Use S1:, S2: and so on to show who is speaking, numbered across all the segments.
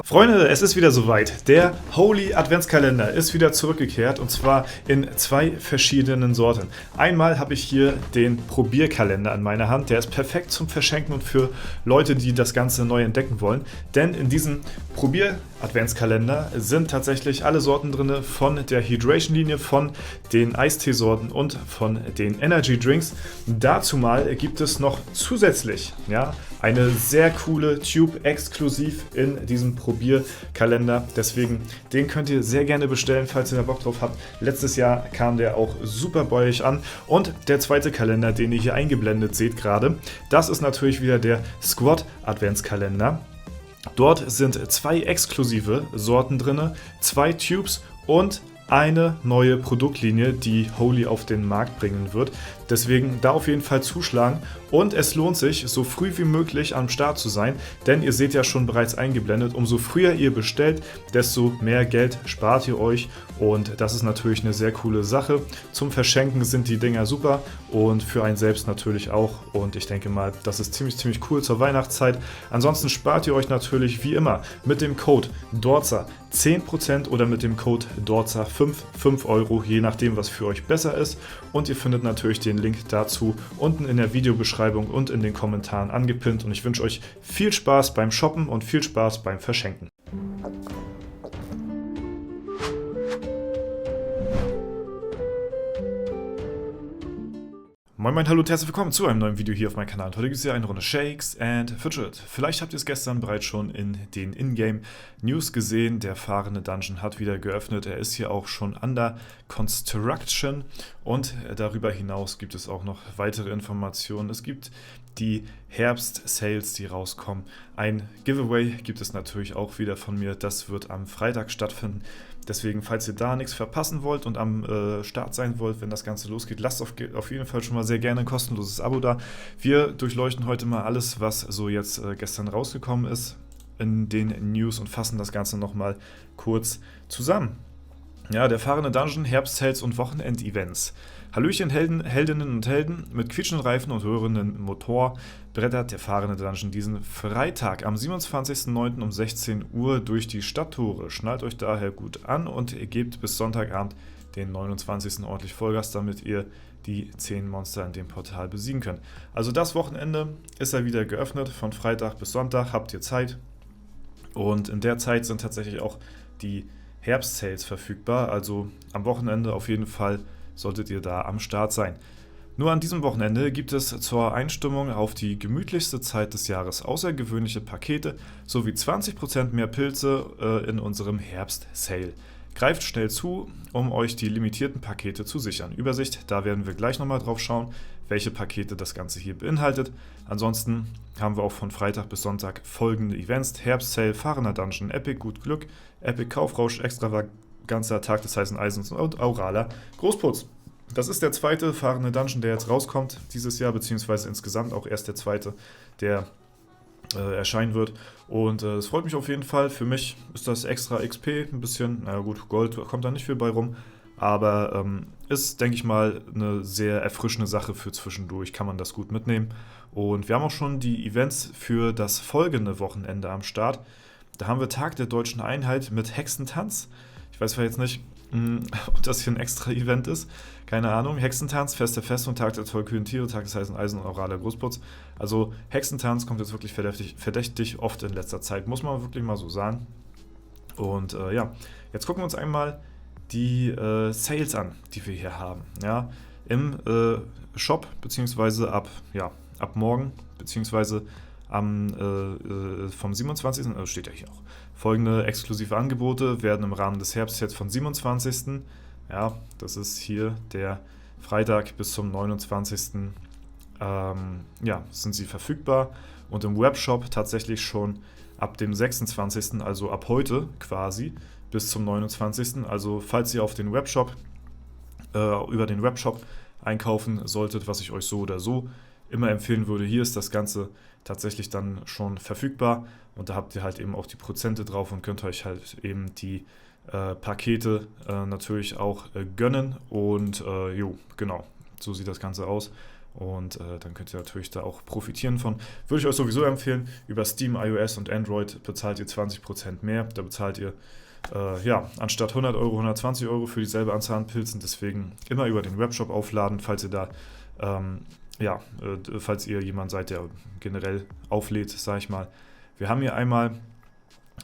S1: Freunde, es ist wieder soweit. Der Holy Adventskalender ist wieder zurückgekehrt und zwar in zwei verschiedenen Sorten. Einmal habe ich hier den Probierkalender an meiner Hand. Der ist perfekt zum Verschenken und für Leute, die das Ganze neu entdecken wollen. Denn in diesem Probier-Adventskalender sind tatsächlich alle Sorten drin von der Hydration-Linie, von den Eisteesorten und von den Energy Drinks. Dazu mal gibt es noch zusätzlich eine sehr coole Tube exklusiv in diesem Probierkalender. Deswegen, den könnt ihr sehr gerne bestellen, falls ihr da Bock drauf habt. Letztes Jahr kam der auch super bei euch an. Und der zweite Kalender, den ihr hier eingeblendet seht gerade, das ist natürlich wieder der Squad Adventskalender. Dort sind zwei exklusive Sorten drin, zwei Tubes und eine neue Produktlinie, die Holy auf den Markt bringen wird. Deswegen da auf jeden Fall zuschlagen und es lohnt sich, so früh wie möglich am Start zu sein, denn ihr seht ja schon bereits eingeblendet, umso früher ihr bestellt, desto mehr Geld spart ihr euch und das ist natürlich eine sehr coole Sache. Zum Verschenken sind die Dinger super und für einen selbst natürlich auch und ich denke mal, das ist ziemlich cool zur Weihnachtszeit. Ansonsten spart ihr euch natürlich wie immer mit dem Code DORZA 10% oder mit dem Code DORZA 5 €, je nachdem was für euch besser ist und ihr findet natürlich den Link dazu unten in der Videobeschreibung und in den Kommentaren angepinnt und ich wünsche euch viel Spaß beim Shoppen und viel Spaß beim Verschenken. Moin, hallo und herzlich willkommen zu einem neuen Video hier auf meinem Kanal. Heute gibt es hier eine Runde Shakes and Fidget. Vielleicht habt ihr es gestern bereits schon in den Ingame News gesehen. Der fahrende Dungeon hat wieder geöffnet. Er ist hier auch schon under construction und darüber hinaus gibt es auch noch weitere Informationen. Es gibt die Herbst-Sales, die rauskommen. Ein Giveaway gibt es natürlich auch wieder von mir. Das wird am Freitag stattfinden. Deswegen, falls ihr da nichts verpassen wollt und am Start sein wollt, wenn das Ganze losgeht, lasst auf jeden Fall schon mal sehr gerne ein kostenloses Abo da. Wir durchleuchten heute mal alles, was so jetzt gestern rausgekommen ist in den News und fassen das Ganze nochmal kurz zusammen. Ja, der fahrende Dungeon, Herbst-Sales und Wochenend-Events. Hallöchen Heldinnen und Helden, mit quietschenden Reifen und rührenden Motor brettert der fahrende Dungeon diesen Freitag am 27.09. um 16 Uhr durch die Stadttore. Schnallt euch daher gut an und ihr gebt bis Sonntagabend den 29. ordentlich Vollgas, damit ihr die 10 Monster in dem Portal besiegen könnt. Also das Wochenende ist er wieder geöffnet, von Freitag bis Sonntag habt ihr Zeit und in der Zeit sind tatsächlich auch die Herbst-Sales verfügbar, also am Wochenende auf jeden Fall solltet ihr da am Start sein. Nur an diesem Wochenende gibt es zur Einstimmung auf die gemütlichste Zeit des Jahres außergewöhnliche Pakete sowie 20% mehr Pilze in unserem Herbst-Sale. Greift schnell zu, um euch die limitierten Pakete zu sichern. Übersicht, da werden wir gleich nochmal drauf schauen, welche Pakete das Ganze hier beinhaltet. Ansonsten haben wir auch von Freitag bis Sonntag folgende Events: Herbst-Sale, fahrender Dungeon, Epic Gut Glück, Epic Kaufrausch, Extravaganza, Tag des heißen Eisens und Auraler Großputz. Das ist der zweite fahrende Dungeon, der jetzt rauskommt dieses Jahr, beziehungsweise insgesamt auch erst der zweite, der erscheinen wird. Und es freut mich auf jeden Fall. Für mich ist das extra XP, ein bisschen, naja gut, Gold kommt da nicht viel bei rum, aber ist, denke ich mal, eine sehr erfrischende Sache für zwischendurch, kann man das gut mitnehmen. Und wir haben auch schon die Events für das folgende Wochenende am Start. Da haben wir Tag der Deutschen Einheit mit Hexentanz. Ich weiß zwar jetzt nicht, ob das hier ein extra Event ist. Keine Ahnung. Hexentanz, Fest der Feste und Tag der tollkühnen Tiere, Tag des heißen Eisen und Auraler Großputz. Also Hexentanz kommt jetzt wirklich verdächtig oft in letzter Zeit, muss man wirklich mal so sagen. Und jetzt gucken wir uns einmal die Sales an, die wir hier haben. Ja, im Shop, beziehungsweise ab morgen, beziehungsweise vom 27. Also steht ja hier auch. Folgende exklusive Angebote werden im Rahmen des Herbstsets von 27. Das ist hier der Freitag bis zum 29. Sind sie verfügbar und im Webshop tatsächlich schon ab dem 26., also ab heute quasi, bis zum 29. Also falls ihr auf den Webshop, über den Webshop einkaufen solltet, was ich euch so oder so immer empfehlen würde, hier ist das Ganze tatsächlich dann schon verfügbar und da habt ihr halt eben auch die Prozente drauf und könnt euch halt eben die Pakete natürlich auch gönnen und genau, so sieht das Ganze aus und dann könnt ihr natürlich da auch profitieren von. Würde ich euch sowieso empfehlen, über Steam, iOS und Android bezahlt ihr 20% mehr, da bezahlt ihr anstatt 100 Euro 120 Euro für dieselbe Anzahl an Pilzen, deswegen immer über den Webshop aufladen, falls ihr da falls ihr jemand seid, der generell auflädt, sage ich mal. Wir haben hier einmal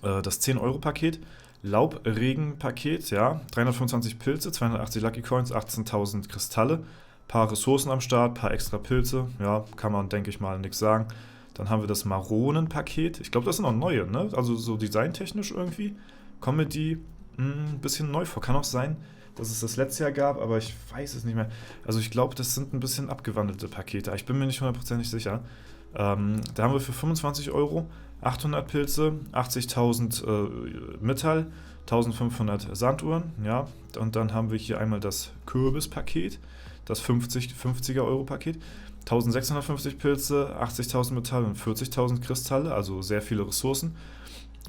S1: das 10-Euro-Paket, Laubregen-Paket, ja, 325 Pilze, 280 Lucky Coins, 18.000 Kristalle, paar Ressourcen am Start, paar extra Pilze, ja, kann man, denke ich mal, nichts sagen. Dann haben wir das Maronen-Paket, ich glaube, das sind auch neue, ne? Also so designtechnisch irgendwie, Comedy, ein bisschen neu vor, kann auch sein, dass es das letzte Jahr gab, aber ich weiß es nicht mehr. Also ich glaube, das sind ein bisschen abgewandelte Pakete, ich bin mir nicht hundertprozentig sicher. Da haben wir für 25 Euro 800 Pilze, 80.000 Metall, 1.500 Sanduhren, ja. Und dann haben wir hier einmal das Kürbispaket, das 50er Euro Paket, 1.650 Pilze, 80.000 Metall und 40.000 Kristalle, also sehr viele Ressourcen.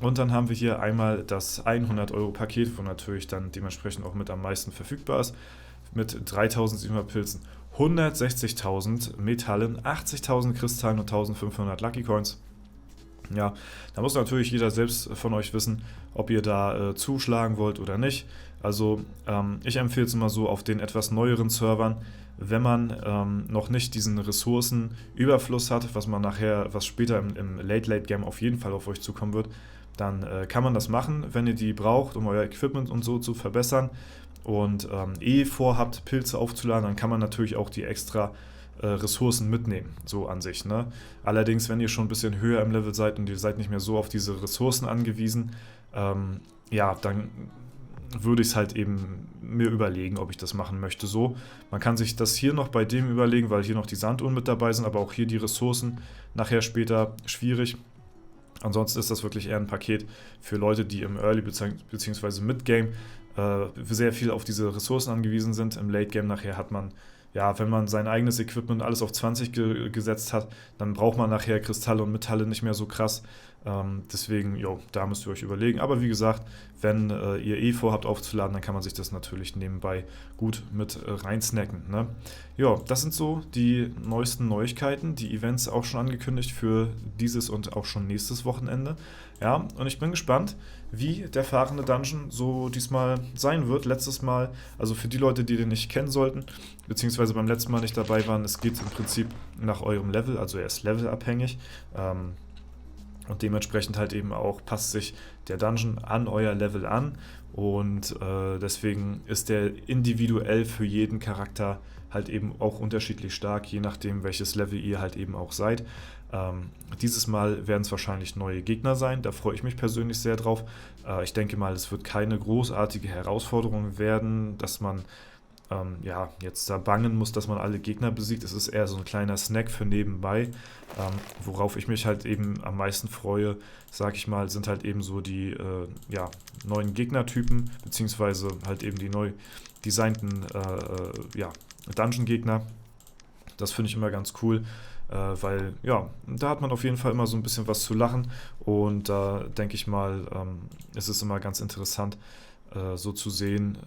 S1: Und dann haben wir hier einmal das 100 Euro Paket, wo natürlich dann dementsprechend auch mit am meisten verfügbar ist, mit 3.700 Pilzen, 160.000 Metallen, 80.000 Kristallen und 1.500 Lucky Coins. Ja, da muss natürlich jeder selbst von euch wissen, ob ihr da zuschlagen wollt oder nicht. Also ich empfehle es immer so auf den etwas neueren Servern, wenn man noch nicht diesen Ressourcenüberfluss hat, was später im Late-Game auf jeden Fall auf euch zukommen wird, dann kann man das machen, wenn ihr die braucht, um euer Equipment und so zu verbessern und vorhabt, Pilze aufzuladen, dann kann man natürlich auch die extra Ressourcen mitnehmen, so an sich. Ne? Allerdings, wenn ihr schon ein bisschen höher im Level seid und ihr seid nicht mehr so auf diese Ressourcen angewiesen, dann würde ich es halt eben mir überlegen, ob ich das machen möchte. So, man kann sich das hier noch bei dem überlegen, weil hier noch die Sanduhren mit dabei sind, aber auch hier die Ressourcen nachher später schwierig. Ansonsten ist das wirklich eher ein Paket für Leute, die im Early bzw. Mid-Game sehr viel auf diese Ressourcen angewiesen sind. Im Late-Game nachher hat man, ja, wenn man sein eigenes Equipment alles auf 20 gesetzt hat, dann braucht man nachher Kristalle und Metalle nicht mehr so krass. Deswegen, da müsst ihr euch überlegen. Aber wie gesagt, wenn ihr vorhabt aufzuladen, dann kann man sich das natürlich nebenbei gut mit reinsnacken. Ne? Ja, das sind so die neuesten Neuigkeiten, die Events auch schon angekündigt für dieses und auch schon nächstes Wochenende. Ja, und ich bin gespannt, wie der fahrende Dungeon so diesmal sein wird. Letztes Mal, also für die Leute, die den nicht kennen sollten, beziehungsweise beim letzten Mal nicht dabei waren, es geht im Prinzip nach eurem Level, also er ist levelabhängig. Und dementsprechend halt eben auch passt sich der Dungeon an euer Level an und deswegen ist der individuell für jeden Charakter halt eben auch unterschiedlich stark, je nachdem welches Level ihr halt eben auch seid. Dieses Mal werden es wahrscheinlich neue Gegner sein, da freue ich mich persönlich sehr drauf. Ich denke mal, es wird keine großartige Herausforderung werden, dass man jetzt da bangen muss, dass man alle Gegner besiegt. Es ist eher so ein kleiner Snack für nebenbei. Worauf ich mich halt eben am meisten freue, sag ich mal, sind halt eben so die neuen Gegnertypen, beziehungsweise halt eben die neu designten Dungeon-Gegner. Das finde ich immer ganz cool, weil da hat man auf jeden Fall immer so ein bisschen was zu lachen und da denke ich mal, es ist immer ganz interessant, so zu sehen,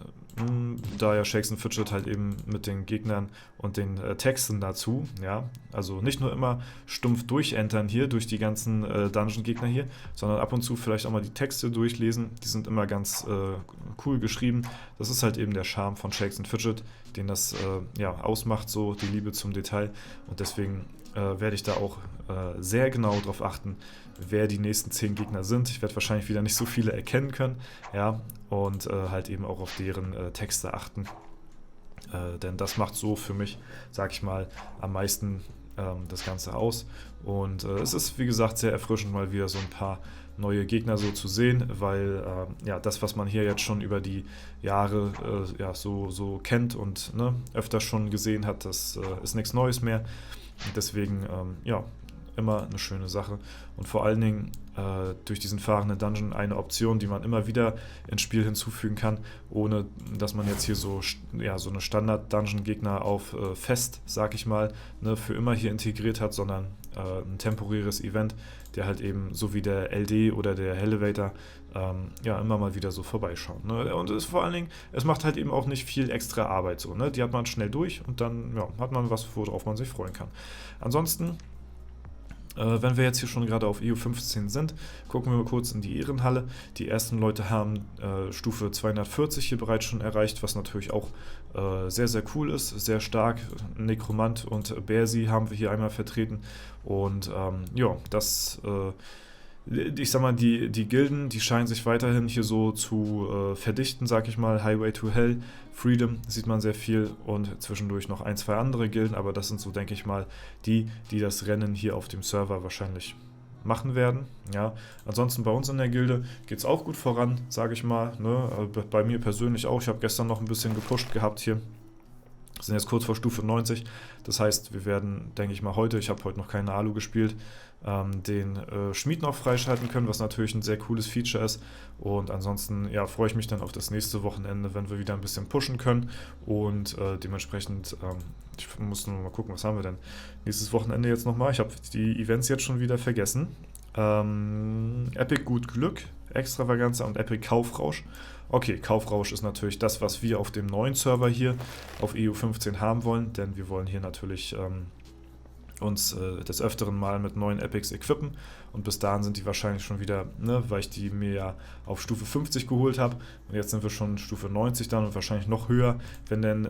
S1: da ja Shakes and Fidget halt eben mit den Gegnern und den Texten dazu, ja, also nicht nur immer stumpf durchentern hier durch die ganzen Dungeon-Gegner hier, sondern ab und zu vielleicht auch mal die Texte durchlesen, die sind immer ganz cool geschrieben. Das ist halt eben der Charme von Shakes and Fidget, den das ausmacht, so die Liebe zum Detail und deswegen werde ich da auch sehr genau drauf achten, wer die nächsten 10 Gegner sind. Ich werde wahrscheinlich wieder nicht so viele erkennen können, ja, und halt eben auch auf deren Texte achten. Denn das macht so für mich, sag ich mal, am meisten das Ganze aus. Und es ist, wie gesagt, sehr erfrischend, mal wieder so ein paar neue Gegner so zu sehen, weil das, was man hier jetzt schon über die Jahre so kennt und öfter schon gesehen hat, das ist nichts Neues mehr. Und deswegen, immer eine schöne Sache. Und vor allen Dingen durch diesen fahrenden Dungeon eine Option, die man immer wieder ins Spiel hinzufügen kann, ohne dass man jetzt hier so eine Standard-Dungeon-Gegner auf fest, sag ich mal, für immer hier integriert hat, sondern ein temporäres Event, der halt eben so wie der LD oder der Elevator ja, immer mal wieder so vorbeischauen. Ne? Und es vor allen Dingen, es macht halt eben auch nicht viel extra Arbeit so. Ne? Die hat man schnell durch und dann ja, hat man was, worauf man sich freuen kann. Ansonsten, wenn wir jetzt hier schon gerade auf EU15 sind, gucken wir mal kurz in die Ehrenhalle. Die ersten Leute haben Stufe 240 hier bereits schon erreicht, was natürlich auch sehr, sehr cool ist, sehr stark. Nekromant und Bersi haben wir hier einmal vertreten und ja, das ich sag mal, die Gilden, die scheinen sich weiterhin hier so zu verdichten, sag ich mal. Highway to Hell, Freedom sieht man sehr viel und zwischendurch noch ein, zwei andere Gilden, aber das sind so, denke ich mal, die das Rennen hier auf dem Server wahrscheinlich machen werden. Ja, ansonsten bei uns in der Gilde geht es auch gut voran, sage ich mal. Ne? Bei mir persönlich auch. Ich habe gestern noch ein bisschen gepusht gehabt hier. Wir sind jetzt kurz vor Stufe 90. Das heißt, wir werden, denke ich mal, heute, ich habe heute noch keine Alu gespielt, den Schmied noch freischalten können, was natürlich ein sehr cooles Feature ist. Und ansonsten ja, freue ich mich dann auf das nächste Wochenende, wenn wir wieder ein bisschen pushen können. Und dementsprechend, ich muss nur mal gucken, was haben wir denn nächstes Wochenende jetzt nochmal. Ich habe die Events jetzt schon wieder vergessen. Epic Gut Glück, Extravaganza und Epic Kaufrausch. Okay, Kaufrausch ist natürlich das, was wir auf dem neuen Server hier auf EU15 haben wollen, denn wir wollen hier natürlich uns des Öfteren mal mit neuen Epics equippen und bis dahin sind die wahrscheinlich schon wieder, ne, weil ich die mir ja auf Stufe 50 geholt habe und jetzt sind wir schon Stufe 90 dann und wahrscheinlich noch höher, wenn dann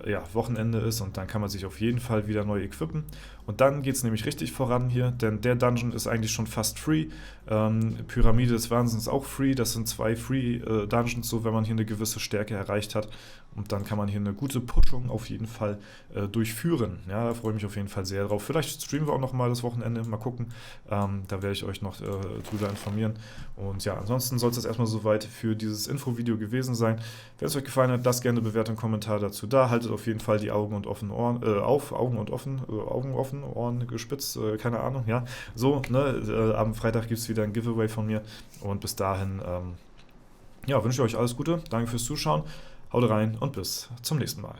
S1: ja, Wochenende ist und dann kann man sich auf jeden Fall wieder neu equippen und dann geht es nämlich richtig voran hier, denn der Dungeon ist eigentlich schon fast free, Pyramide des Wahnsinns ist auch free, das sind 2 Free Dungeons, so wenn man hier eine gewisse Stärke erreicht hat und dann kann man hier eine gute Pushung auf jeden Fall durchführen, ja, da freue ich mich auf jeden Fall sehr drauf. Vielleicht streamen wir auch noch mal das Wochenende, mal gucken. Da werde ich euch noch drüber informieren. Und ja, ansonsten soll es das erstmal soweit für dieses Infovideo gewesen sein. Wenn es euch gefallen hat, lasst gerne eine Bewertung, Kommentar dazu da. Haltet auf jeden Fall die Augen und offen Ohren auf, Augen offen, Ohren gespitzt, keine Ahnung, ja. So, ne, am Freitag gibt es wieder ein Giveaway von mir. Und bis dahin, ja, wünsche ich euch alles Gute. Danke fürs Zuschauen. Haut rein und bis zum nächsten Mal.